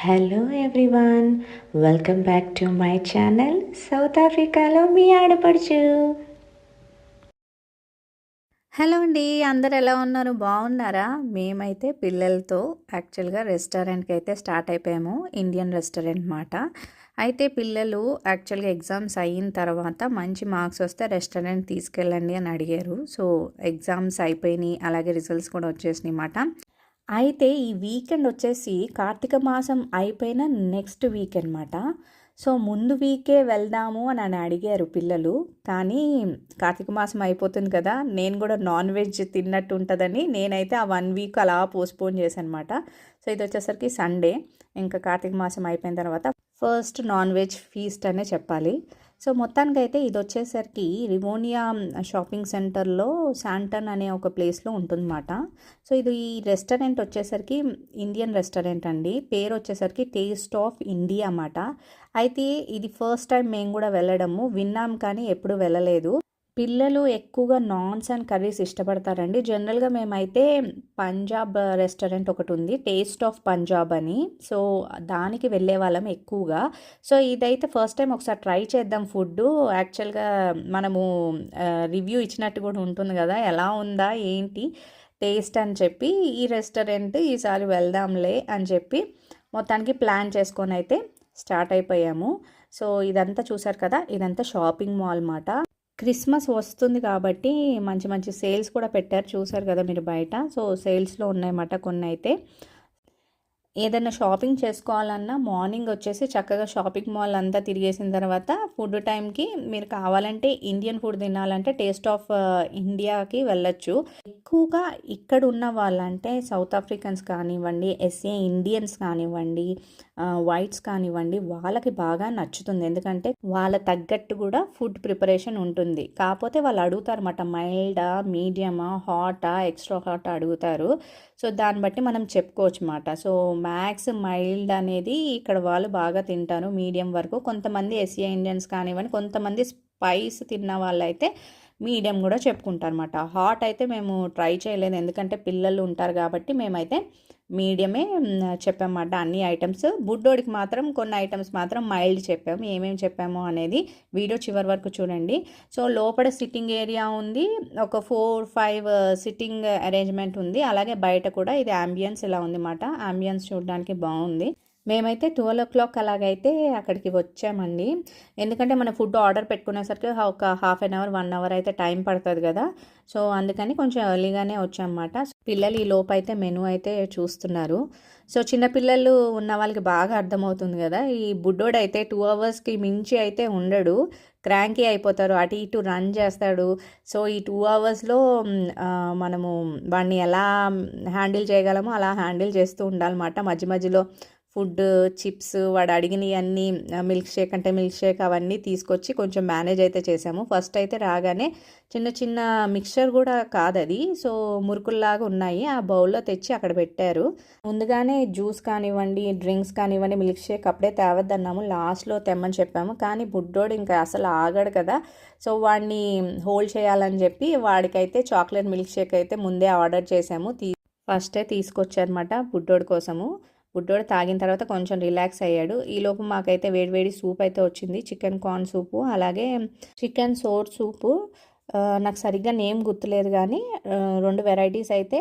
Hello everyone, welcome back to my channel south ఆఫ్రికాలో మీ ఆడపడుచు. Hello అండి. అందరు ఎలా ఉన్నారు? బాగున్నారా? మేమైతే పిల్లలతో యాక్చువల్గా రెస్టారెంట్కి అయితే స్టార్ట్ అయిపోయాము. ఇండియన్ రెస్టారెంట్ మాట. అయితే పిల్లలు యాక్చువల్గా ఎగ్జామ్స్ అయిన తర్వాత మంచి మార్క్స్ వస్తే రెస్టారెంట్ తీసుకెళ్ళండి అని అడిగారు. సో ఎగ్జామ్స్ అయిపోయినాయి, అలాగే రిజల్ట్స్ కూడా వచ్చేసినాయి మాట. అయితే ఈ వీకెండ్ వచ్చేసి కార్తీక మాసం అయిపోయిన నెక్స్ట్ వీక్ అనమాట. సో ముందు వీకే వెళ్దాము అని అడిగారు పిల్లలు. కానీ కార్తీక మాసం అయిపోతుంది కదా, నేను కూడా నాన్ వెజ్ తిన్నట్టు ఉంటుందని నేనైతే ఆ 1 వీక్ అలా పోస్ట్పోన్ చేశాను అనమాట. సో ఇది వచ్చేసరికి సండే, ఇంకా కార్తీక మాసం అయిపోయిన తర్వాత ఫస్ట్ నాన్ వెజ్ ఫీస్ట్ అనే చెప్పాలి. సో మొత్తానికైతే ఇది వచ్చేసరికి రివోనియా షాపింగ్ సెంటర్లో శాంటన్ అనే ఒక ప్లేస్లో ఉంటుందన్నమాట. సో ఇది ఈ రెస్టారెంట్ వచ్చేసరికి ఇండియన్ రెస్టారెంట్ అండి. పేరు వచ్చేసరికి టేస్ట్ ఆఫ్ ఇండియా అన్నమాట. అయితే ఇది ఫస్ట్ టైం మేము కూడా వెళ్ళడము, విన్నాం కానీ ఎప్పుడు వెళ్ళలేదు. పిల్లలు ఎక్కువగా నాన్స్ అండ్ కర్రీస్ ఇష్టపడతారండి. జనరల్గా మేమైతే పంజాబ్ రెస్టారెంట్ ఒకటి ఉంది, టేస్ట్ ఆఫ్ పంజాబ్ అని. సో దానికి వెళ్ళే వాళ్ళం ఎక్కువగా. సో ఇదైతే ఫస్ట్ టైం ఒకసారి ట్రై చేద్దాం ఫుడ్. యాక్చువల్గా మనము రివ్యూ ఇచ్చినట్టు కూడా ఉంటుంది కదా, ఎలా ఉందా ఏంటి టేస్ట్ అని చెప్పి ఈ రెస్టారెంట్ ఈసారి వెళ్దాంలే అని చెప్పి మొత్తానికి ప్లాన్ చేసుకొని అయితే స్టార్ట్ అయిపోయాము. సో ఇదంతా చూసారు కదా, ఇదంతా షాపింగ్ మాల్ మాట. క్రిస్మస్ వస్తుంది కాబట్టి మంచి మంచి సేల్స్ కూడా పెట్టారు, చూసారు కదా మీరు బయట. సో సేల్స్లో ఉన్నాయన్నమాట కొన్ని అయితే. ఏదైనా షాపింగ్ చేసుకోవాలన్నా మార్నింగ్ వచ్చేసి చక్కగా షాపింగ్ మాల్ అంతా తిరిగేసిన తర్వాత ఫుడ్ టైంకి మీరు కావాలంటే ఇండియన్ ఫుడ్ తినాలంటే టేస్ట్ ఆఫ్ ఇండియాకి వెళ్ళొచ్చు. ఎక్కువగా ఇక్కడ ఉన్న వాళ్ళంటే సౌత్ ఆఫ్రికన్స్ కానివ్వండి, ఎస్ఏ ఇండియన్స్ కానివ్వండి, వైట్స్ కానివ్వండి, వాళ్ళకి బాగా నచ్చుతుంది. ఎందుకంటే వాళ్ళ తగ్గట్టు కూడా ఫుడ్ ప్రిపరేషన్ ఉంటుంది. కాకపోతే వాళ్ళు అడుగుతారు అన్నమాట, మైల్డా, మీడియమా, హాటా, ఎక్స్ట్రా హాటా అడుగుతారు. సో దాన్ని బట్టి మనం చెప్పుకోవచ్చు అన్నమాట. సో మ్యాక్స్ మైల్డ్ అనేది ఇక్కడ వాళ్ళు బాగా తింటారు, మీడియం వరకు. కొంతమంది ఎస్ఏ ఇండియన్స్ కానివ్వండి, కొంతమంది స్పైస్ తిన్న వాళ్ళైతే మీడియం కూడా చెప్పుకుంటారు అనమాట. హాట్ అయితే మేము ట్రై చేయలేదు, ఎందుకంటే పిల్లలు ఉంటారు కాబట్టి మేమైతే మీడియమే చెప్పామన్నమాట అన్ని ఐటమ్స్. బుడ్డోడికి మాత్రం కొన్ని ఐటమ్స్ మాత్రం మైల్డ్ చెప్పాము. ఏమేమి చెప్పాము అనేది వీడియో చివరి వరకు చూడండి. సో లోపల సిట్టింగ్ ఏరియా ఉంది, ఒక 4-5 సిట్టింగ్ అరేంజ్మెంట్ ఉంది. అలాగే బయట కూడా ఇది అంబియన్స్ ఇలా ఉంది అన్నమాట. అంబియన్స్ చూడడానికి బాగుంది. మేమైతే 12 o'clock అలాగైతే అక్కడికి వచ్చామండి. ఎందుకంటే మన ఫుడ్ ఆర్డర్ పెట్టుకునేసరికి ఒక 1/2 hour 1 hour అయితే టైం పడుతుంది కదా. సో అందుకని కొంచెం ఎర్లీగానే వచ్చామన్నమాట. పిల్లలు ఈ లోపు అయితే మెనూ అయితే చూస్తున్నారు. సో చిన్నపిల్లలు ఉన్న వాళ్ళకి బాగా అర్థమవుతుంది కదా. ఈ బుడ్డోడు అయితే 2 hours మించి అయితే ఉండడు, క్రాంకీ అయిపోతారు, అటు ఇటు రన్ చేస్తాడు. సో ఈ 2 hours మనము వాడిని ఎలా హ్యాండిల్ చేయగలమో అలా హ్యాండిల్ చేస్తూ ఉండాలన్నమాట. మధ్య మధ్యలో ఫుడ్, చిప్స్, వాడు అడిగినవి అన్నీ, మిల్క్ షేక్ అంటే మిల్క్ షేక్ అవన్నీ తీసుకొచ్చి కొంచెం మేనేజ్ అయితే చేసాము. ఫస్ట్ అయితే రాగానే చిన్న చిన్న మిక్చర్ కూడా కాదది, సో మురుకుల్లాగా ఉన్నాయి, ఆ బౌల్లో తెచ్చి అక్కడ పెట్టారు. ముందుగానే జ్యూస్ కానివ్వండి, డ్రింక్స్ కానివ్వండి, మిల్క్ షేక్ అప్పుడే తేవద్దన్నాము, లాస్ట్లో తెమ్మని చెప్పాము. కానీ బుడ్డోడు ఇంకా అసలు ఆగాడు కదా. సో వాడిని హోల్డ్ చేయాలని చెప్పి వాడికైతే చాక్లెట్ మిల్క్ షేక్ అయితే ముందే ఆర్డర్ చేసాము. ఫస్టే తీసుకొచ్చారన్నమాట బుడ్డోడి కోసము. బుడ్డోడు తాగిన తర్వాత కొంచెం రిలాక్స్ అయ్యాడు. ఈలోపు మాకైతే వేడివేడి సూప్ అయితే వచ్చింది, చికెన్ కార్న్ సూపు, అలాగే చికెన్ సోర్ సూపు. నాకు సరిగ్గా నేమ్ గుర్తులేదు కానీ 2 వెరైటీస్ అయితే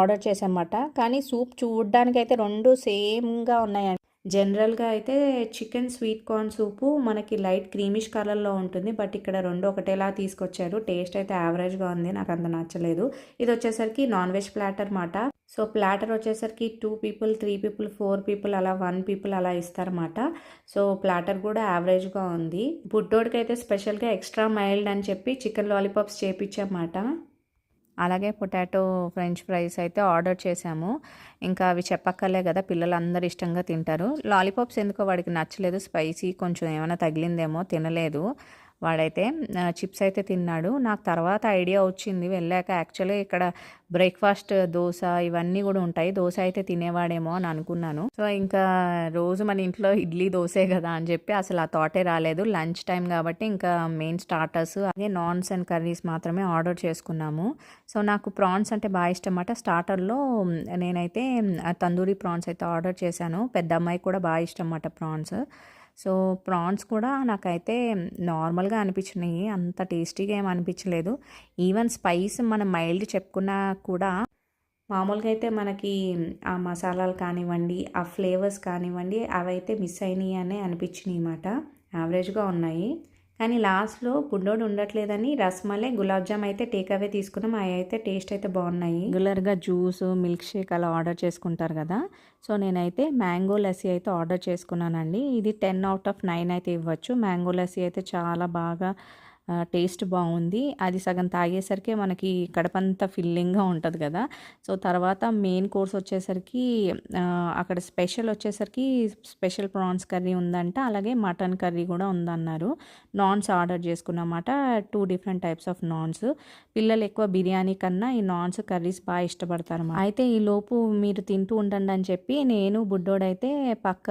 ఆర్డర్ చేసామన్నమాట. కానీ సూప్ చూడడానికైతే 2 సేమ్గా ఉన్నాయండి. జనరల్గా అయితే చికెన్ స్వీట్ కార్న్ సూపు మనకి లైట్ క్రీమిష్ కలర్లో ఉంటుంది, బట్ ఇక్కడ 2 ఒకటేలా తీసుకొచ్చారు. టేస్ట్ అయితే యావరేజ్గా ఉంది, నాకు అంత నచ్చలేదు. ఇది వచ్చేసరికి నాన్ వెజ్ ప్లాటర్ మాట. సో ప్లాటర్ వచ్చేసరికి 2 people, 3 people, 4 people అలా 1 people అలా ఇస్తారన్నమాట. సో ప్లాటర్ కూడా యావరేజ్గా ఉంది. బుడ్డోడికి అయితే స్పెషల్గా ఎక్స్ట్రా మైల్డ్ అని చెప్పి చికెన్ లాలీపాప్స్ చేపించామాట. అలాగే పొటాటో ఫ్రెంచ్ ఫ్రైస్ అయితే ఆర్డర్ చేసాము. ఇంకా అవి చెప్పక్కర్లే కదా, పిల్లలు అందరు ఇష్టంగా తింటారు. లాలీపాప్స్ ఎందుకో వాడికి నచ్చలేదు, స్పైసీ కొంచెం ఏమైనా తగిలిందేమో, తినలేదు. వాడైతే చిప్స్ అయితే తిన్నాడు. నాకు తర్వాత ఐడియా వచ్చింది వెళ్ళాక, యాక్చువల్గా ఇక్కడ బ్రేక్ఫాస్ట్ దోశ ఇవన్నీ కూడా ఉంటాయి, దోశ అయితే తినేవాడేమో అని అనుకున్నాను. సో ఇంకా రోజు మన ఇంట్లో ఇడ్లీ దోశే కదా అని చెప్పి అసలు ఆ థాటే రాలేదు. లంచ్ టైం కాబట్టి ఇంకా మెయిన్ స్టార్టర్స్ అదే నాన్స్ అండ్ కర్రీస్ మాత్రమే ఆర్డర్ చేసుకున్నాము. సో నాకు ప్రాన్స్ అంటే బాగా ఇష్టం అన్నమాట. స్టార్టర్లో నేనైతే తందూరి ప్రాన్స్ అయితే ఆర్డర్ చేశాను. పెద్ద అమ్మాయి కూడా బాగా ఇష్టం అన్నమాట ప్రాన్స్. సో ప్రాన్స్ కూడా నాకైతే నార్మల్గా అనిపించినాయి, అంత టేస్టీగా ఏం అనిపించలేదు. ఈవెన్ స్పైస్ మనం మైల్డ్ చెప్పుకున్నా కూడా మామూలుగా అయితే మనకి ఆ మసాలాలు కానివ్వండి, ఆ ఫ్లేవర్స్ కానివ్వండి, అవైతే మిస్ అయినాయి అనే అనిపించినాయి అన్నమాట. యావరేజ్గా ఉన్నాయి. కానీ లాస్ట్లో బుడ్డోడు ఉండట్లేదని రస్మలై గులాబ్ జామ్ అయితే టేక్ అవే తీసుకున్నాం. అవి అయితే టేస్ట్ అయితే బాగున్నాయి. రెగ్యులర్గా జ్యూస్ మిల్క్ షేక్ అలా ఆర్డర్ చేసుకుంటారు కదా, సో నేనైతే మ్యాంగో లస్సీ అయితే ఆర్డర్ చేసుకున్నానండి. ఇది 10/9 అయితే ఇవ్వచ్చు. మ్యాంగో లస్సీ అయితే చాలా బాగా టేస్ట్ బాగుంది. అది సగం తాగేసరికి మనకి కడుపంతా ఫిల్లింగ్గా ఉంటుంది కదా. సో తర్వాత మెయిన్ కోర్స్ వచ్చేసరికి అక్కడ స్పెషల్ వచ్చేసరికి స్పెషల్ ప్రాన్స్ కర్రీ ఉందంట, అలాగే మటన్ కర్రీ కూడా ఉందన్నారు. నాన్స్ ఆర్డర్ చేసుకున్నమాట, 2 డిఫరెంట్ టైప్స్ ఆఫ్ నాన్స్. పిల్లలు ఎక్కువ బిర్యానీ కన్నా ఈ నాన్స్ కర్రీస్ బాగా ఇష్టపడతారు. అయితే ఈ లోపు మీరు తింటూ ఉండండి అని చెప్పి నేను బుడ్డోడైతే పక్క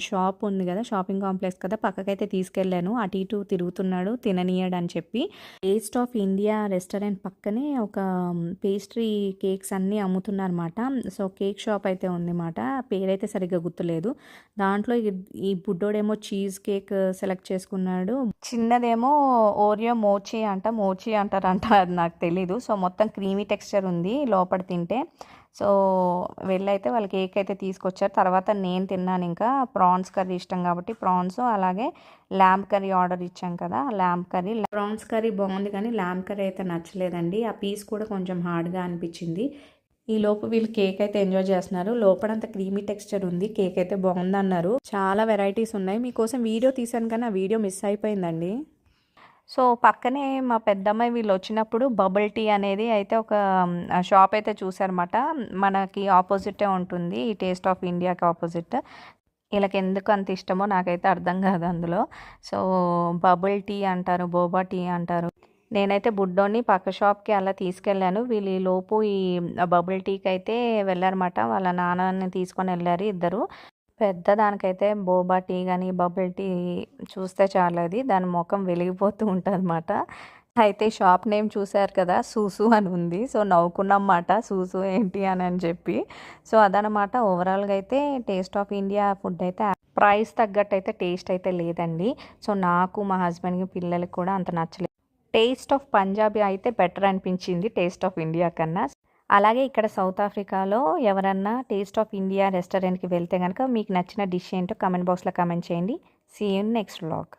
షాప్ ఉంది కదా, షాపింగ్ కాంప్లెక్స్ కదా, పక్కకైతే తీసుకెళ్ళాను. అటు ఇటు తిరుగుతున్నాడు, తిననీయడు అని చెప్పి. టేస్ట్ ఆఫ్ ఇండియా రెస్టారెంట్ పక్కనే ఒక పేస్ట్రీ కేక్స్ అన్నీ అమ్ముతున్నారన్నమాట. సో కేక్ షాప్ అయితే ఉందన్నమాట, పేరైతే సరిగ్గా గుర్తులేదు. దాంట్లో ఈ బుడ్డోడేమో చీజ్ కేక్ సెలెక్ట్ చేసుకున్నాడు, చిన్నదేమో ఓరియో మోచి అంటారంట, అది నాకు తెలీదు. సో మొత్తం క్రీమీ టెక్స్చర్ ఉంది లోపల తింటే. సో వెళ్ళైతే వాళ్ళ కేక్ అయితే తీసుకొచ్చారు. తర్వాత నేను తిన్నాను. ఇంకా ప్రాన్స్ కర్రీ ఇష్టం కాబట్టి ప్రాన్స్, అలాగే ల్యాంబ్ కర్రీ ఆర్డర్ ఇచ్చాం కదా, ల్యాంబ్ కర్రీ. ప్రాన్స్ కర్రీ బాగుంది కానీ ల్యాంబ్ కర్రీ అయితే నచ్చలేదండి. ఆ పీస్ కూడా కొంచెం హార్డ్గా అనిపించింది. ఈ లోపు వీళ్ళు కేక్ అయితే ఎంజాయ్ చేస్తున్నారు. లోపలంతా క్రీమీ టెక్స్చర్ ఉంది, కేక్ అయితే బాగుందన్నారు. చాలా వెరైటీస్ ఉన్నాయి. మీకోసం వీడియో తీసాను కానీ ఆ వీడియో మిస్ అయిపోయిందండి. సో పక్కనే మా పెద్దమ్మాయి వీళ్ళు వచ్చినప్పుడు బబుల్ టీ అనేది అయితే ఒక షాప్ అయితే చూసారన్నమాట. మనకి ఆపోజిటే ఉంటుంది, ఈ టేస్ట్ ఆఫ్ ఇండియాకి ఆపోజిట్. వీళ్ళకి ఎందుకు అంత ఇష్టమో నాకైతే అర్థం కాదు అందులో. సో బబుల్ టీ అంటారు, బోబా టీ అంటారు. నేనైతే బుడ్డోని పక్క షాప్కి అలా తీసుకెళ్ళాను. వీళ్ళు ఈ లోపు ఈ బబుల్ టీకి అయితే వెళ్ళారన్నమాట. వాళ్ళ నాన్నని తీసుకొని వెళ్ళారు ఇద్దరు. పెద్ద దానికైతే బోబా టీ కానీ బబుల్ టీ చూస్తే చాలది దాని ముఖం వెలిగిపోతూ ఉంటుందన్నమాట. అయితే షాప్ నేమ్ చూశారు కదా, సూసు అని ఉంది. సో నవ్వుకున్నమాట, సూసు ఏంటి అని చెప్పి. సో అదనమాట. ఓవరాల్గా అయితే టేస్ట్ ఆఫ్ ఇండియా ఫుడ్ అయితే ప్రైస్ తగ్గట్టు అయితే టేస్ట్ అయితే లేదండి. సో నాకు మా హస్బెండ్కి పిల్లలకి కూడా అంత నచ్చలేదు. టేస్ట్ ఆఫ్ పంజాబీ అయితే బెటర్ అనిపించింది టేస్ట్ ఆఫ్ ఇండియా కన్నా. అలాగే ఇక్కడ సౌత్ ఆఫ్రికాలో ఎవరన్నా టేస్ట్ ఆఫ్ ఇండియా రెస్టారెంట్కి వెళ్తే కనుక మీకు నచ్చిన డిష్ ఏంటో కమెంట్ బాక్స్లో కమెంట్ చేయండి. See you next vlog.